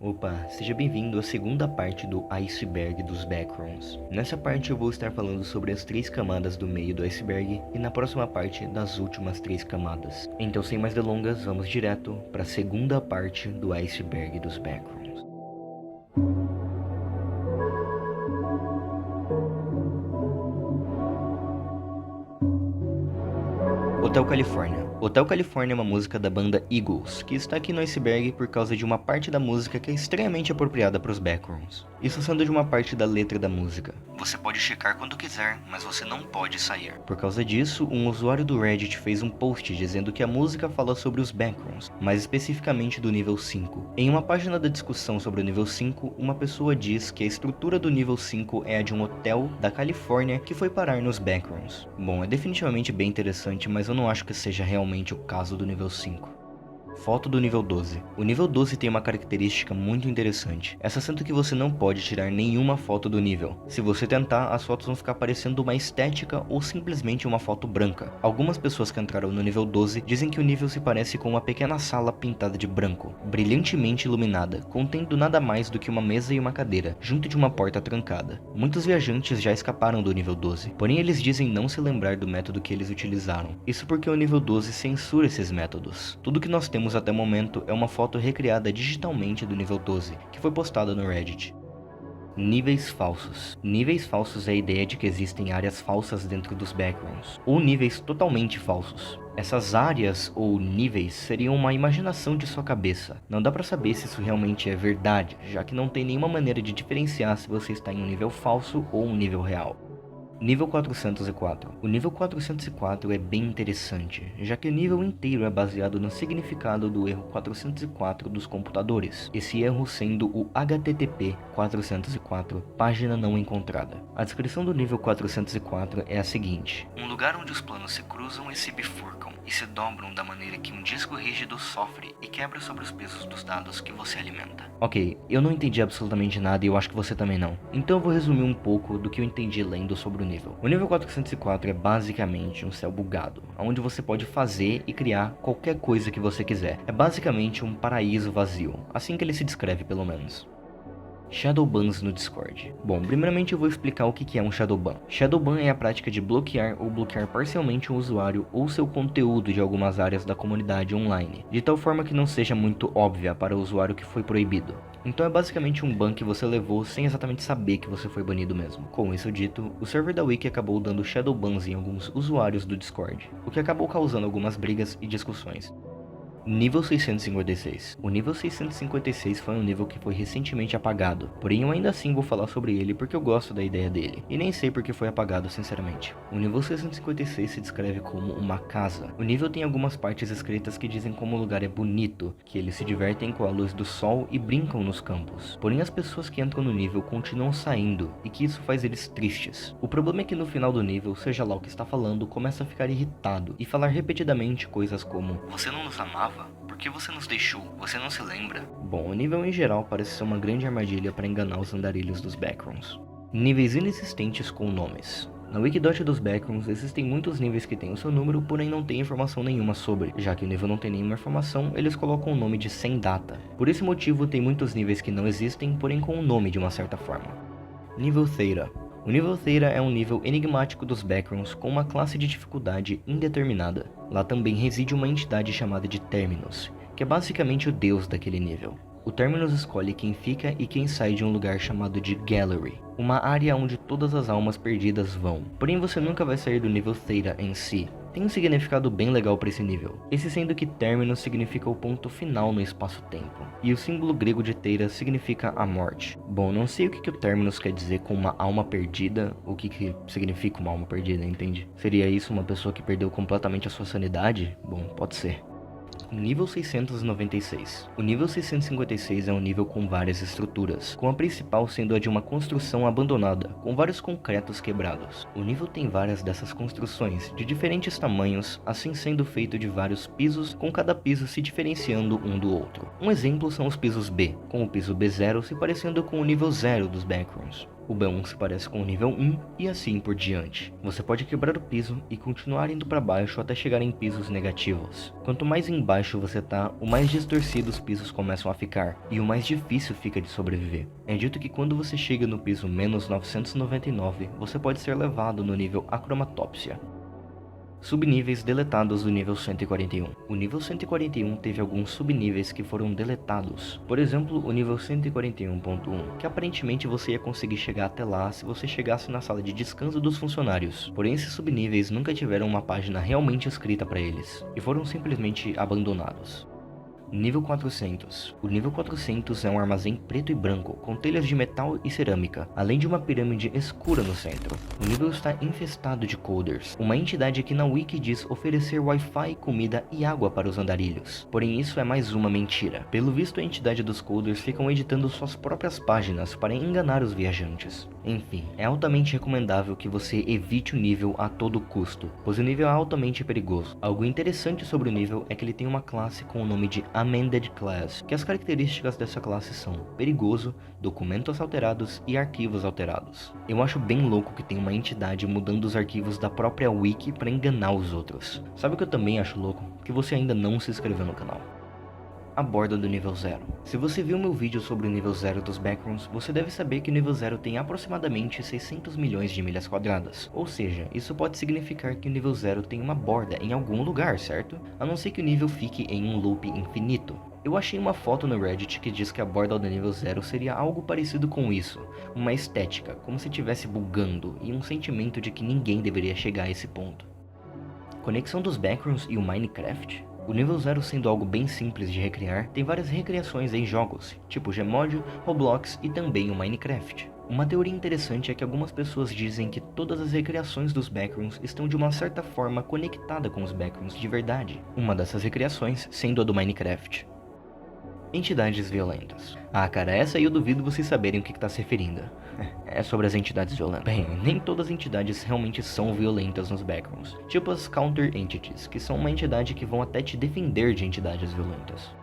Opa, seja bem-vindo à segunda parte do iceberg dos backrooms. Nessa parte eu vou estar falando sobre as 3 camadas do meio do iceberg e na próxima parte das últimas 3 camadas. Então sem mais delongas, vamos direto para a segunda parte do iceberg dos backrooms. Hotel California. Hotel California é uma música da banda Eagles, que está aqui no iceberg por causa de uma parte da música que é extremamente apropriada para os backrooms. Isso sendo de uma parte da letra da música. Você pode checar quando quiser, mas você não pode sair. Por causa disso, um usuário do Reddit fez um post dizendo que a música fala sobre os backrooms, mais especificamente do nível 5. Em uma página da discussão sobre o nível 5, uma pessoa diz que a estrutura do nível 5 é a de um hotel da Califórnia que foi parar nos backrooms. Bom, é definitivamente bem interessante, mas eu não acho que seja realmente o caso do nível 5. Foto do nível 12. O nível 12 tem uma característica muito interessante. Essa sendo que você não pode tirar nenhuma foto do nível. Se você tentar, as fotos vão ficar parecendo uma estética ou simplesmente uma foto branca. Algumas pessoas que entraram no nível 12 dizem que o nível se parece com uma pequena sala pintada de branco, brilhantemente iluminada, contendo nada mais do que uma mesa e uma cadeira, junto de uma porta trancada. Muitos viajantes já escaparam do nível 12, porém eles dizem não se lembrar do método que eles utilizaram. Isso porque o nível 12 censura esses métodos. Tudo que nós temos até o momento é uma foto recriada digitalmente do nível 12, que foi postada no Reddit. Níveis falsos. Níveis falsos é a ideia de que existem áreas falsas dentro dos backrooms, ou níveis totalmente falsos. Essas áreas ou níveis seriam uma imaginação de sua cabeça. Não dá pra saber se isso realmente é verdade, já que não tem nenhuma maneira de diferenciar se você está em um nível falso ou um nível real. Nível 404. O nível 404 é bem interessante, já que o nível inteiro é baseado no significado do erro 404 dos computadores, esse erro sendo o HTTP 404, página não encontrada. A descrição do nível 404 é a seguinte: um lugar onde os planos se cruzam e se bifurcam, e se dobram da maneira que um disco rígido sofre e quebra sobre os pesos dos dados que você alimenta. Ok, eu não entendi absolutamente nada e eu acho que você também não. Então eu vou resumir um pouco do que eu entendi lendo sobre o nível. O nível 404 é basicamente um céu bugado, onde você pode fazer e criar qualquer coisa que você quiser. É basicamente um paraíso vazio, assim que ele se descreve pelo menos. Shadowbans no Discord. Bom, primeiramente eu vou explicar o que é um Shadowban. Shadowban é a prática de bloquear ou bloquear parcialmente um usuário ou seu conteúdo de algumas áreas da comunidade online, de tal forma que não seja muito óbvia para o usuário que foi proibido. Então é basicamente um ban que você levou sem exatamente saber que você foi banido mesmo. Com isso dito, o server da Wiki acabou dando Shadowbans em alguns usuários do Discord, o que acabou causando algumas brigas e discussões. Nível 656. O nível 656 foi um nível que foi recentemente apagado, porém eu ainda assim vou falar sobre ele porque eu gosto da ideia dele, e nem sei porque foi apagado sinceramente. O nível 656 se descreve como uma casa. O nível tem algumas partes escritas que dizem como o lugar é bonito, que eles se divertem com a luz do sol e brincam nos campos. Porém as pessoas que entram no nível continuam saindo, e que isso faz eles tristes. O problema é que no final do nível, seja lá o que está falando, começa a ficar irritado, e falar repetidamente coisas como: "Você não nos amava? Por que você nos deixou? Você não se lembra?" Bom, o nível em geral parece ser uma grande armadilha para enganar os andarilhos dos backrooms. Níveis inexistentes com nomes. Na Wikidot dos backrooms existem muitos níveis que têm o seu número, porém não tem informação nenhuma sobre. Já que o nível não tem nenhuma informação, eles colocam o nome de sem data. Por esse motivo tem muitos níveis que não existem, porém com o nome de uma certa forma. Nível Theta. O nível Theta é um nível enigmático dos backrooms com uma classe de dificuldade indeterminada. Lá também reside uma entidade chamada de Terminus, que é basicamente o deus daquele nível. O Terminus escolhe quem fica e quem sai de um lugar chamado de Gallery, uma área onde todas as almas perdidas vão. Porém você nunca vai sair do nível Theta em si. Tem um significado bem legal para esse nível, esse sendo que Terminus significa o ponto final no espaço-tempo, e o símbolo grego de Theta significa a morte. Bom, não sei o que o Terminus quer dizer com uma alma perdida, o que significa uma alma perdida, entende? Seria isso uma pessoa que perdeu completamente a sua sanidade? Bom, pode ser. Nível 696. O nível 656 é um nível com várias estruturas, com a principal sendo a de uma construção abandonada, com vários concretos quebrados. O nível tem várias dessas construções, de diferentes tamanhos, assim sendo feito de vários pisos, com cada piso se diferenciando um do outro. Um exemplo são os pisos B, com o piso B0 se parecendo com o nível 0 dos backrooms. o B1 se parece com o nível 1 e assim por diante. Você pode quebrar o piso e continuar indo para baixo até chegar em pisos negativos. Quanto mais embaixo você tá, o mais distorcidos os pisos começam a ficar, e o mais difícil fica de sobreviver. É dito que quando você chega no piso menos 999, você pode ser levado no nível Acromatópsia. Subníveis deletados do nível 141. O nível 141 teve alguns subníveis que foram deletados. Por exemplo, o nível 141.1, que aparentemente você ia conseguir chegar até lá se você chegasse na sala de descanso dos funcionários. Porém, esses subníveis nunca tiveram uma página realmente escrita para eles, e foram simplesmente abandonados. Nível 400. O nível 400 é um armazém preto e branco, com telhas de metal e cerâmica, além de uma pirâmide escura no centro. O nível está infestado de coders, uma entidade que na wiki diz oferecer Wi-Fi, comida e água para os andarilhos. Porém, isso é mais uma mentira. Pelo visto, a entidade dos coders ficam editando suas próprias páginas para enganar os viajantes. Enfim, é altamente recomendável que você evite o nível a todo custo, pois o nível é altamente perigoso. Algo interessante sobre o nível é que ele tem uma classe com o nome de Amended Class, que as características dessa classe são perigoso, documentos alterados e arquivos alterados. Eu acho bem louco que tem uma entidade mudando os arquivos da própria wiki para enganar os outros. Sabe o que eu também acho louco? Que você ainda não se inscreveu no canal. A borda do nível 0. Se você viu meu vídeo sobre o nível 0 dos Backrooms, você deve saber que o nível 0 tem aproximadamente 600 milhões de milhas quadradas. Ou seja, isso pode significar que o nível 0 tem uma borda em algum lugar, certo? A não ser que o nível fique em um loop infinito. Eu achei uma foto no Reddit que diz que a borda do nível 0 seria algo parecido com isso, uma estética, como se estivesse bugando, e um sentimento de que ninguém deveria chegar a esse ponto. Conexão dos Backrooms e o Minecraft? O nível 0 sendo algo bem simples de recriar, tem várias recriações em jogos, tipo Gmod, Roblox e também o Minecraft. Uma teoria interessante é que algumas pessoas dizem que todas as recriações dos Backrooms estão de uma certa forma conectadas com os Backrooms de verdade, uma dessas recriações sendo a do Minecraft. Entidades violentas. Ah cara, essa aí eu duvido vocês saberem o que está se referindo. É sobre as entidades violentas. Bem, nem todas as entidades realmente são violentas nos Backrooms. Tipo as Counter Entities, que são uma entidade que vão até te defender de entidades violentas.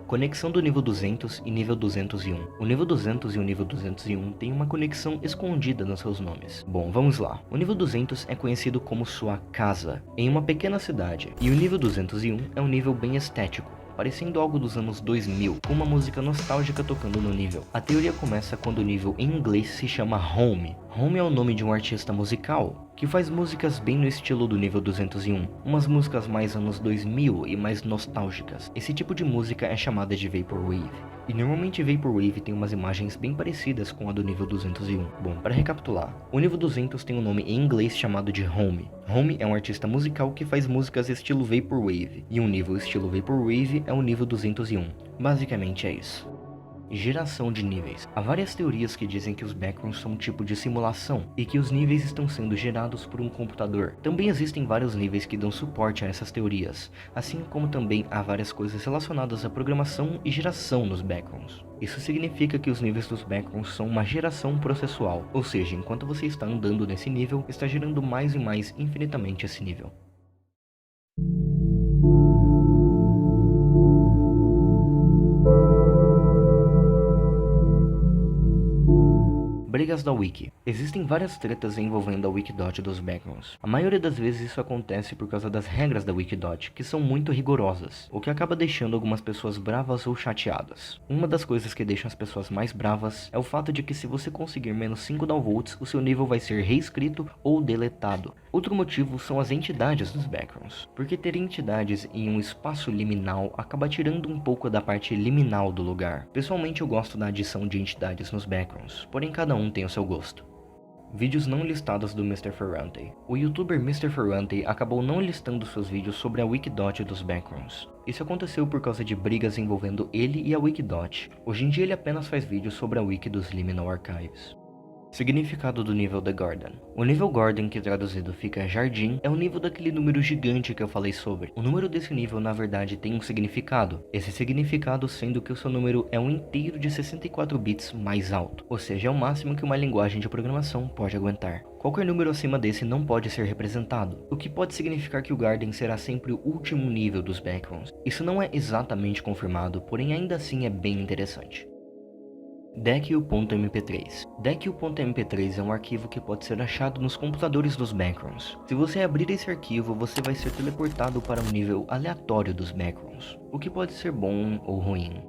Conexão do nível 200 e nível 201. O nível 200 e o nível 201 têm uma conexão escondida nos seus nomes. Bom, vamos lá. O nível 200 é conhecido como sua casa, em uma pequena cidade. E o nível 201 é um nível bem estético, parecendo algo dos anos 2000, com uma música nostálgica tocando no nível. A teoria começa quando o nível em inglês se chama Home. Home é o nome de um artista musical, que faz músicas bem no estilo do nível 201, umas músicas mais anos 2000 e mais nostálgicas. Esse tipo de música é chamada de Vaporwave, e normalmente Vaporwave tem umas imagens bem parecidas com a do nível 201. Bom, para recapitular, o nível 200 tem um nome em inglês chamado de Home. Home é um artista musical que faz músicas estilo Vaporwave, e um nível estilo Vaporwave é o nível 201. Basicamente é isso. Geração de níveis. Há várias teorias que dizem que os Backrooms são um tipo de simulação e que os níveis estão sendo gerados por um computador. Também existem vários níveis que dão suporte a essas teorias, assim como também há várias coisas relacionadas à programação e geração nos Backrooms. Isso significa que os níveis dos Backrooms são uma geração processual, ou seja, enquanto você está andando nesse nível, está gerando mais e mais infinitamente esse nível. Brigas da Wiki. Existem várias tretas envolvendo a Wikidot dos Backrooms. A maioria das vezes isso acontece por causa das regras da Wikidot, que são muito rigorosas, o que acaba deixando algumas pessoas bravas ou chateadas. Uma das coisas que deixam as pessoas mais bravas é o fato de que se você conseguir menos 5 downvotes, o seu nível vai ser reescrito ou deletado. Outro motivo são as entidades dos Backrooms, porque ter entidades em um espaço liminal acaba tirando um pouco da parte liminal do lugar. Pessoalmente eu gosto da adição de entidades nos Backrooms, porém cada um tem o seu gosto. Vídeos não listados do Mr. Ferrante. O youtuber Mr. Ferrante acabou não listando seus vídeos sobre a Wikidot dos Backrooms. Isso aconteceu por causa de brigas envolvendo ele e a Wikidot. Hoje em dia ele apenas faz vídeos sobre a wiki dos Liminal Archives. Significado do nível The Garden. O nível Garden, que traduzido fica jardim, é o nível daquele número gigante que eu falei sobre. O número desse nível na verdade tem um significado. Esse significado sendo que o seu número é um inteiro de 64 bits mais alto, ou seja, é o máximo que uma linguagem de programação pode aguentar. Qualquer número acima desse não pode ser representado, o que pode significar que o Garden será sempre o último nível dos Backrooms. Isso não é exatamente confirmado, porém ainda assim é bem interessante. Deck.mp3. Deck.mp3 é um arquivo que pode ser achado nos computadores dos backrooms. Se você abrir esse arquivo, você vai ser teleportado para um nível aleatório dos backrooms, o que pode ser bom ou ruim.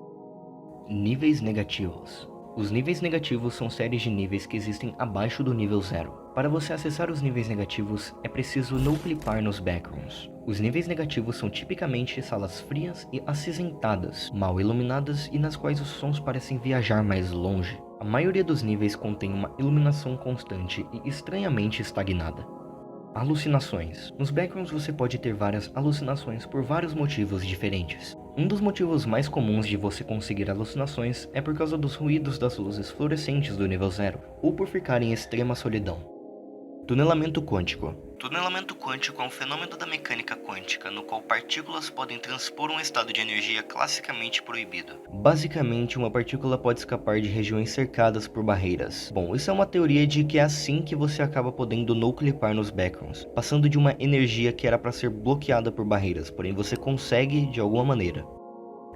Níveis negativos. Os níveis negativos são séries de níveis que existem abaixo do nível 0. Para você acessar os níveis negativos, é preciso no-clipar nos backrooms. Os níveis negativos são tipicamente salas frias e acinzentadas, mal iluminadas e nas quais os sons parecem viajar mais longe. A maioria dos níveis contém uma iluminação constante e estranhamente estagnada. Alucinações. Nos backrooms você pode ter várias alucinações por vários motivos diferentes. Um dos motivos mais comuns de você conseguir alucinações é por causa dos ruídos das luzes fluorescentes do nível 0, ou por ficar em extrema solidão. Tunelamento quântico. Tunelamento quântico é um fenômeno da mecânica quântica, no qual partículas podem transpor um estado de energia classicamente proibido. Basicamente, uma partícula pode escapar de regiões cercadas por barreiras. Bom, isso é uma teoria de que é assim que você acaba podendo no-clipar nos backrooms, passando de uma energia que era para ser bloqueada por barreiras, porém você consegue de alguma maneira.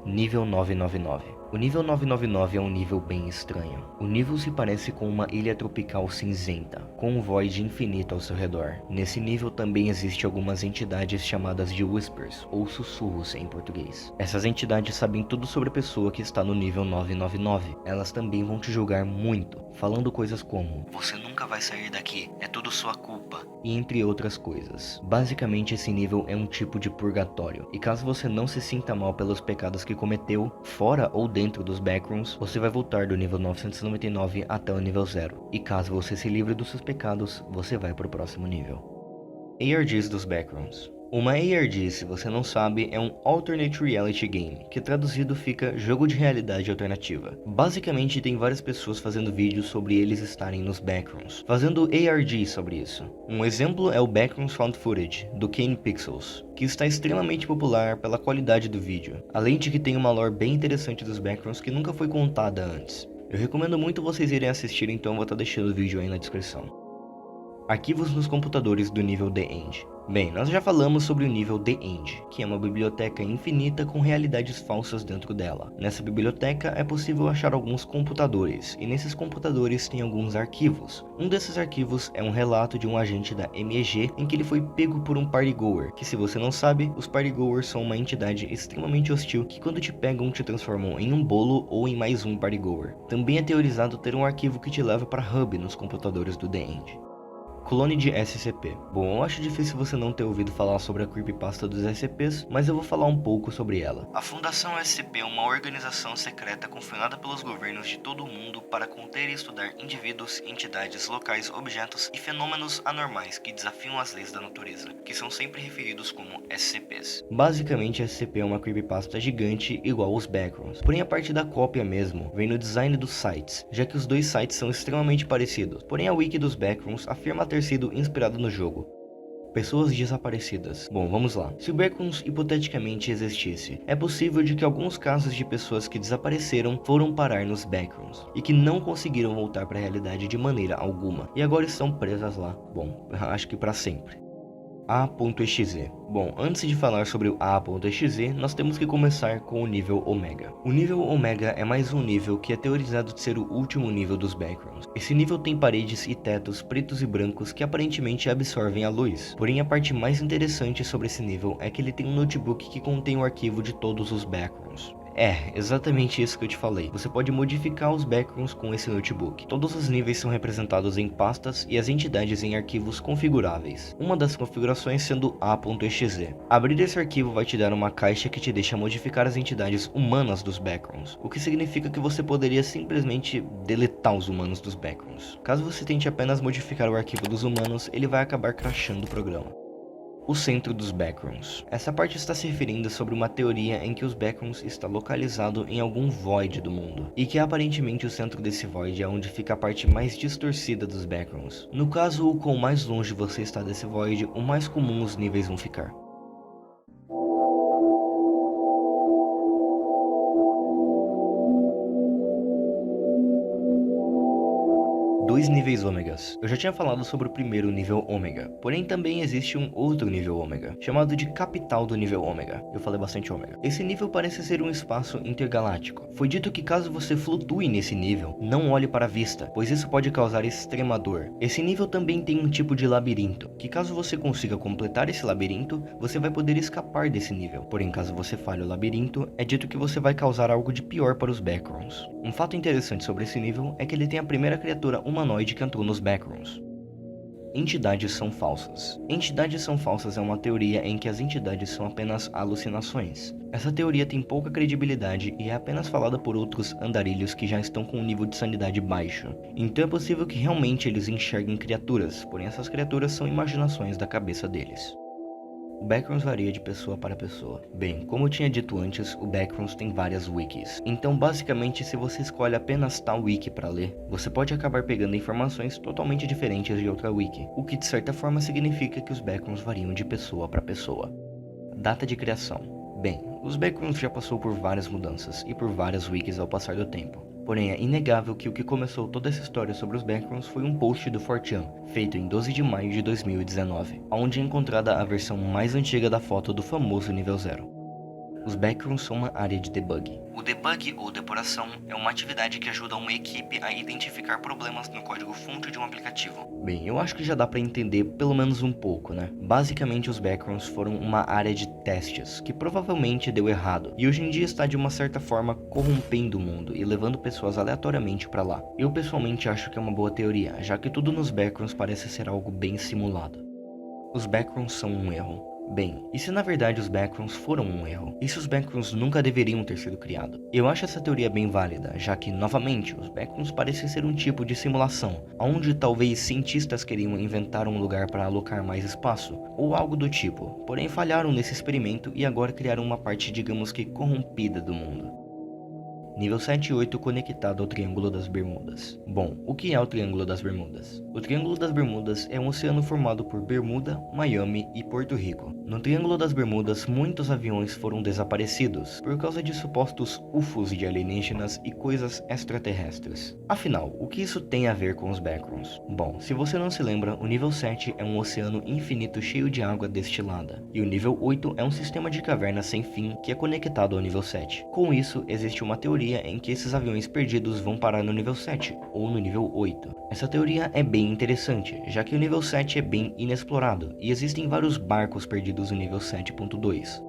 Nível 999. O nível 999 é um nível bem estranho. O nível se parece com uma ilha tropical cinzenta, com um void infinito ao seu redor. Nesse nível também existem algumas entidades chamadas de Whispers, ou sussurros em português. Essas entidades sabem tudo sobre a pessoa que está no nível 999. Elas também vão te julgar muito, falando coisas como: "Você nunca vai sair daqui, é tudo sua culpa", e entre outras coisas. Basicamente, esse nível é um tipo de purgatório, e caso você não se sinta mal pelos pecados que cometeu, fora ou dentro dos backrooms, você vai voltar do nível 999 até o nível 0, e caso você se livre dos seus pecados, você vai para o próximo nível. ARGs dos backrooms. Uma ARG, se você não sabe, é um Alternate Reality Game, que traduzido fica Jogo de Realidade Alternativa. Basicamente tem várias pessoas fazendo vídeos sobre eles estarem nos backrooms, fazendo ARG sobre isso. Um exemplo é o Backrooms Found Footage, do Kane Pixels, que está extremamente popular pela qualidade do vídeo, além de que tem uma lore bem interessante dos backrooms que nunca foi contada antes. Eu recomendo muito vocês irem assistir, então vou estar deixando o vídeo aí na descrição. Arquivos nos computadores do nível The End. Bem, nós já falamos sobre o nível The End, que é uma biblioteca infinita com realidades falsas dentro dela. Nessa biblioteca é possível achar alguns computadores, e nesses computadores tem alguns arquivos. Um desses arquivos é um relato de um agente da MEG em que ele foi pego por um partygoer, que se você não sabe, os partygoers são uma entidade extremamente hostil que quando te pegam te transformam em um bolo ou em mais um partygoer. Também é teorizado ter um arquivo que te leva para hub nos computadores do The End. Clone de SCP. Bom, eu acho difícil você não ter ouvido falar sobre a creepypasta dos SCPs, mas eu vou falar um pouco sobre ela. A Fundação SCP é uma organização secreta confinada pelos governos de todo o mundo para conter e estudar indivíduos, entidades, locais, objetos e fenômenos anormais que desafiam as leis da natureza, que são sempre referidos como SCPs. Basicamente, a SCP é uma creepypasta gigante igual aos backrooms, porém a parte da cópia mesmo vem no design dos sites, já que os dois sites são extremamente parecidos, porém a wiki dos backrooms afirma ter sido inspirado no jogo. Pessoas desaparecidas. Bom, vamos lá. Se o backrooms hipoteticamente existisse, é possível de que alguns casos de pessoas que desapareceram foram parar nos backrooms e que não conseguiram voltar para a realidade de maneira alguma e agora estão presas lá. Bom, acho que para sempre. A.exe. Bom, antes de falar sobre o A.exe, nós temos que começar com o nível Omega. O nível Omega é mais um nível que é teorizado de ser o último nível dos backrooms. Esse nível tem paredes e tetos pretos e brancos que aparentemente absorvem a luz. Porém, a parte mais interessante sobre esse nível é que ele tem um notebook que contém o arquivo de todos os backrooms. É, exatamente isso que eu te falei. Você pode modificar os backrooms com esse notebook. Todos os níveis são representados em pastas e as entidades em arquivos configuráveis. Uma das configurações sendo A.exe. Abrir esse arquivo vai te dar uma caixa que te deixa modificar as entidades humanas dos backrooms, o que significa que você poderia simplesmente deletar os humanos dos backrooms. Caso você tente apenas modificar o arquivo dos humanos, ele vai acabar crashando o programa. O centro dos backrooms. Essa parte está se referindo sobre uma teoria em que os backrooms está localizado em algum void do mundo, e que aparentemente o centro desse void é onde fica a parte mais distorcida dos backrooms. No caso, o quão mais longe você está desse void, o mais comum os níveis vão ficar. dois níveis ômegas. Eu já tinha falado sobre o primeiro nível ômega, porém também existe um outro nível ômega, chamado de capital do nível ômega. Eu falei bastante ômega. Esse nível parece ser um espaço intergaláctico. Foi dito que caso você flutue nesse nível, não olhe para a vista, pois isso pode causar extrema dor. Esse nível também tem um tipo de labirinto, que caso você consiga completar esse labirinto, você vai poder escapar desse nível. Porém, caso você falhe o labirinto, é dito que você vai causar algo de pior para os Backrooms. Um fato interessante sobre esse nível é que ele tem a primeira criatura humanoide que entrou nos Backrooms. Entidades são falsas. Entidades são falsas é uma teoria em que as entidades são apenas alucinações. Essa teoria tem pouca credibilidade e é apenas falada por outros andarilhos que já estão com um nível de sanidade baixo. Então é possível que realmente eles enxerguem criaturas, porém essas criaturas são imaginações da cabeça deles. O Backrooms varia de pessoa para pessoa. Bem, como eu tinha dito antes, o Backrooms tem várias wikis. Então basicamente se você escolhe apenas tal wiki para ler, você pode acabar pegando informações totalmente diferentes de outra wiki, o que de certa forma significa que os Backrooms variam de pessoa para pessoa. Data de criação. Bem, os Backrooms já passou por várias mudanças e por várias wikis ao passar do tempo. Porém, é inegável que o que começou toda essa história sobre os Backrooms foi um post do 4chan, feito em 12 de maio de 2019, onde é encontrada a versão mais antiga da foto do famoso nível 0. Os Backrooms são uma área de debug. O debug ou depuração é uma atividade que ajuda uma equipe a identificar problemas no código-fonte de um aplicativo. Bem, eu acho que já dá pra entender pelo menos um pouco, né? Basicamente os Backrooms foram uma área de testes, que provavelmente deu errado, e hoje em dia está de uma certa forma corrompendo o mundo e levando pessoas aleatoriamente pra lá. Eu pessoalmente acho que é uma boa teoria, já que tudo nos Backrooms parece ser algo bem simulado. Os Backrooms são um erro. Bem, e se na verdade os Backrooms foram um erro? E se os Backrooms nunca deveriam ter sido criados? Eu acho essa teoria bem válida, já que, novamente, os Backrooms parecem ser um tipo de simulação, onde talvez cientistas queriam inventar um lugar para alocar mais espaço, ou algo do tipo, porém falharam nesse experimento e agora criaram uma parte, digamos que, corrompida do mundo. Nível 7 e 8 conectado ao Triângulo das Bermudas. Bom, o que é o Triângulo das Bermudas? O Triângulo das Bermudas é um oceano formado por Bermuda, Miami e Porto Rico. No Triângulo das Bermudas, muitos aviões foram desaparecidos por causa de supostos UFOs de alienígenas e coisas extraterrestres. Afinal, o que isso tem a ver com os Backrooms? Bom, se você não se lembra, o nível 7 é um oceano infinito cheio de água destilada, e o nível 8 é um sistema de cavernas sem fim que é conectado ao nível 7. Com isso, existe uma teoria em que esses aviões perdidos vão parar no nível 7 ou no nível 8. Essa teoria é bem interessante, já que o nível 7 é bem inexplorado e existem vários barcos perdidos no nível 7.2.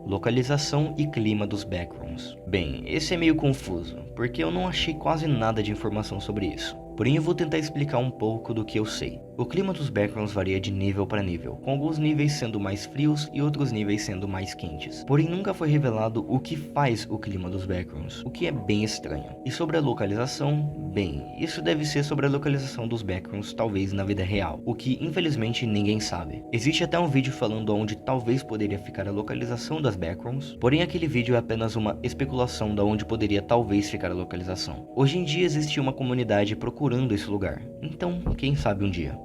Localização e clima dos Backrooms. Bem, esse é meio confuso, porque eu não achei quase nada de informação sobre isso. Porém eu vou tentar explicar um pouco do que eu sei. O clima dos Backrooms varia de nível para nível, com alguns níveis sendo mais frios e outros níveis sendo mais quentes. Porém nunca foi revelado o que faz o clima dos Backrooms, o que é bem estranho. E sobre a localização, bem, isso deve ser sobre a localização dos Backrooms talvez na vida real, o que infelizmente ninguém sabe. Existe até um vídeo falando onde talvez poderia ficar a localização das Backrooms, porém aquele vídeo é apenas uma especulação de onde poderia talvez ficar a localização. Hoje em dia existe uma comunidade procurando esse lugar, então quem sabe um dia.